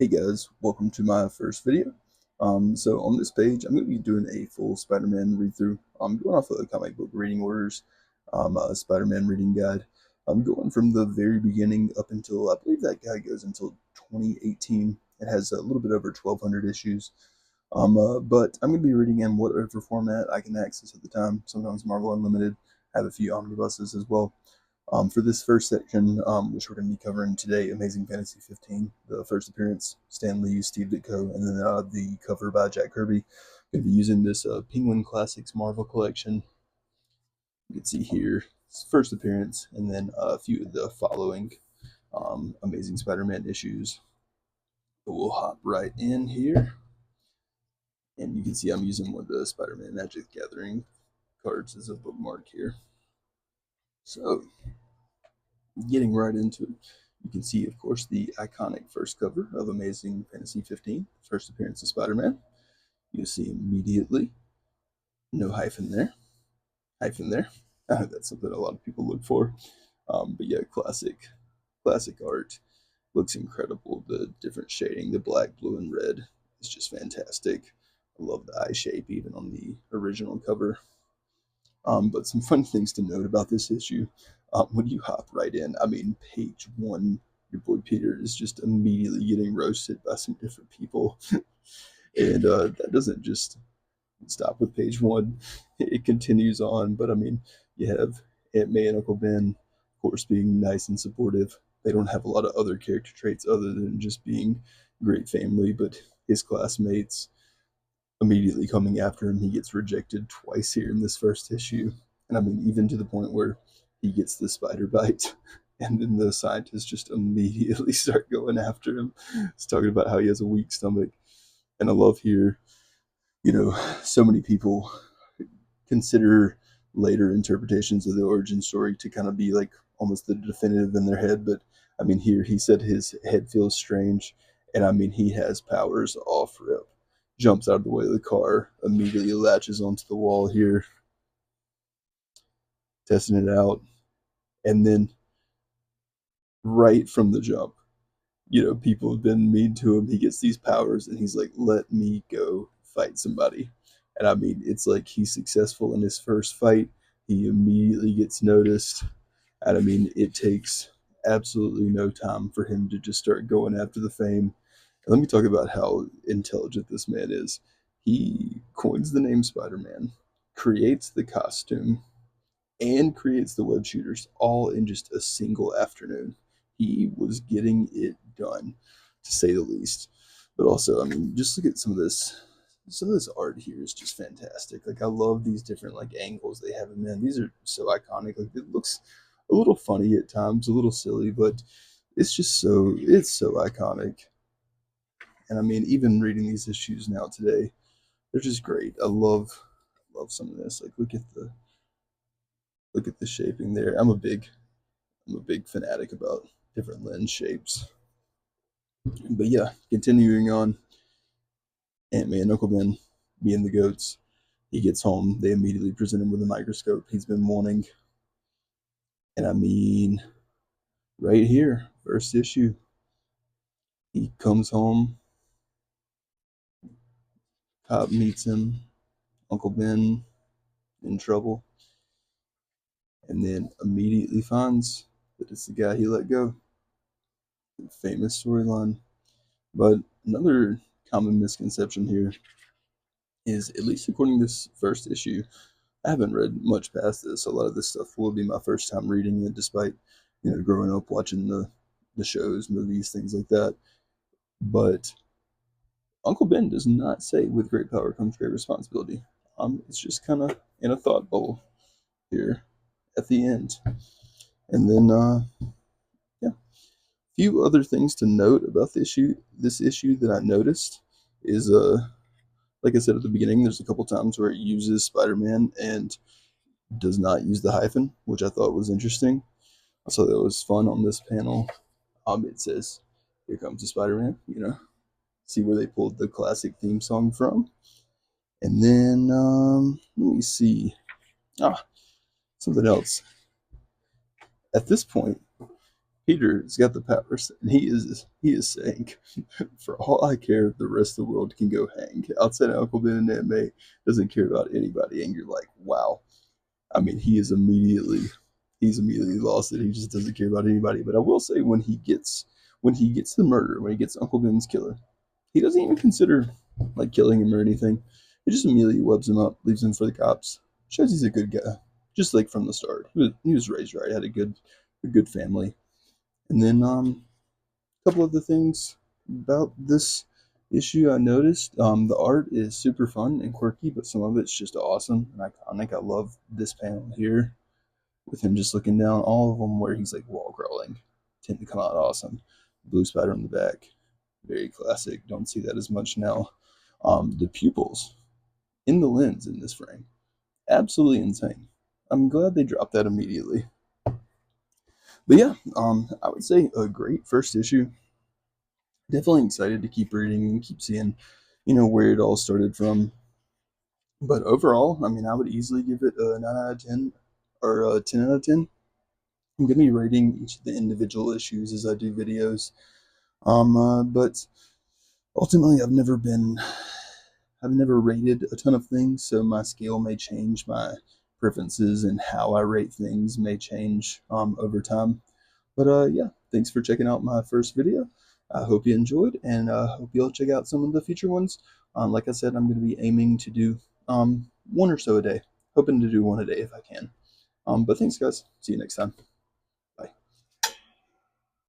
Hey guys, welcome to my first video. So on this page, I'm going to be doing a full Spider-Man read-through. I'm going off of comic book reading orders, Spider-Man reading guide. I'm going from the very beginning up until, I believe that guide goes until 2018. It has a little bit over 1,200 issues. But I'm going to be reading in whatever format I can access at the time. Sometimes Marvel Unlimited, I have a few omnibuses as well. For this first section, which we're going to be covering today, Amazing Fantasy 15, the first appearance, Stan Lee, Steve Ditko, and then the cover by Jack Kirby. Going to be using this Penguin Classics Marvel collection. You can see here, first appearance, and then a few of the following Amazing Spider-Man issues. But we'll hop right in here, and you can see I'm using one of the Spider-Man Magic Gathering cards as a bookmark here. So, getting right into it, you can see, of course, the iconic first cover of Amazing Fantasy 15, first appearance of Spider-Man. You see immediately, no hyphen there, hyphen there. That's something a lot of people look for. But yeah, classic art. Looks incredible. The different shading, the black, blue, and red is just fantastic. I love the eye shape even on the original cover. But some fun things to note about this issue. When you hop right in, I mean, page one, your boy Peter is just immediately getting roasted by some different people. And that doesn't just stop with page one, it continues on. But I mean, you have Aunt May and Uncle Ben, of course, being nice and supportive. They don't have a lot of other character traits other than just being great family, but his classmates immediately coming after him. He gets rejected twice here in this first issue. And I mean, even to the point where he gets the spider bite. And then the scientists just immediately start going after him. He's talking about how he has a weak stomach. And I love here, so many people consider later interpretations of the origin story to kind of be like almost the definitive in their head. But I mean, here he said his head feels strange. And I mean, he has powers off rip, jumps out of the way of the car, immediately latches onto the wall here, testing it out, and then right from the jump, people have been mean to him. He gets these powers, and he's like, "Let me go fight somebody." And I mean, it's like he's successful in his first fight. He immediately gets noticed, and I mean, it takes absolutely no time for him to just start going after the fame. And let me talk about how intelligent this man is. He coins the name Spider Man, creates the costume, and creates the web shooters all in just a single afternoon. He was getting it done, to say the least. But also, I mean, just look at some of this. Some of this art here is just fantastic. Like I love these different like angles they have him in. These are so iconic. Like it looks a little funny at times, a little silly, but it's so iconic. And I mean, even reading these issues now today, they're just great. I love some of this. Like look at the shaping there. I'm a big fanatic about different lens shapes. But yeah, continuing on, Aunt May and Uncle Ben being the goats. He gets home. They immediately present him with a microscope he's been wanting. And I mean, right here, first issue, he comes home. Cop meets him. Uncle Ben in trouble. And then immediately finds that it's the guy he let go. Famous storyline. But another common misconception here is, at least according to this first issue, I haven't read much past this. A lot of this stuff will be my first time reading it, despite growing up watching the shows, movies, things like that. But Uncle Ben does not say "with great power comes great responsibility." It's just kind of in a thought bubble here at the end, and then yeah, a few other things to note about the issue. This issue that I noticed is like I said at the beginning, there's a couple times where it uses Spider-Man and does not use the hyphen, which I thought was interesting. So that was fun on this panel. It says, "Here comes the Spider-Man." See where they pulled the classic theme song from. And then let me see. Ah, something else. At this point, Peter's got the powers, and he is saying, "For all I care, the rest of the world can go hang." Outside of Uncle Ben and Aunt May, doesn't care about anybody, and you're like, "Wow." I mean, he's immediately lost it. He just doesn't care about anybody. But I will say, when he gets the murder, when he gets Uncle Ben's killer, he doesn't even consider like killing him or anything. He just immediately webs him up, leaves him for the cops. Shows he's a good guy, just like from the start. He was raised right, had a good family. And then a couple of the things about this issue I noticed. The art is super fun and quirky, but some of it's just awesome and iconic. I love this panel here with him just looking down. All of them where he's like wall crawling tend to come out awesome. Blue spider on the back, very classic. Don't see that as much now. The pupils in the lens in this frame, absolutely insane. I'm glad they dropped that immediately. But yeah, I would say a great first issue. Definitely excited to keep reading and keep seeing, where it all started from. But overall, I mean, I would easily give it a 9 out of 10 or a 10 out of 10. I'm going to be rating each of the individual issues as I do videos. But ultimately, I've never rated a ton of things, so my scale may change. My preferences and how I rate things may change over time. But yeah, thanks for checking out my first video. I hope you enjoyed, and hope you'll check out some of the future ones. Like I said, I'm going to be aiming to do one or so a day, hoping to do one a day if I can. But thanks, guys. See you next time.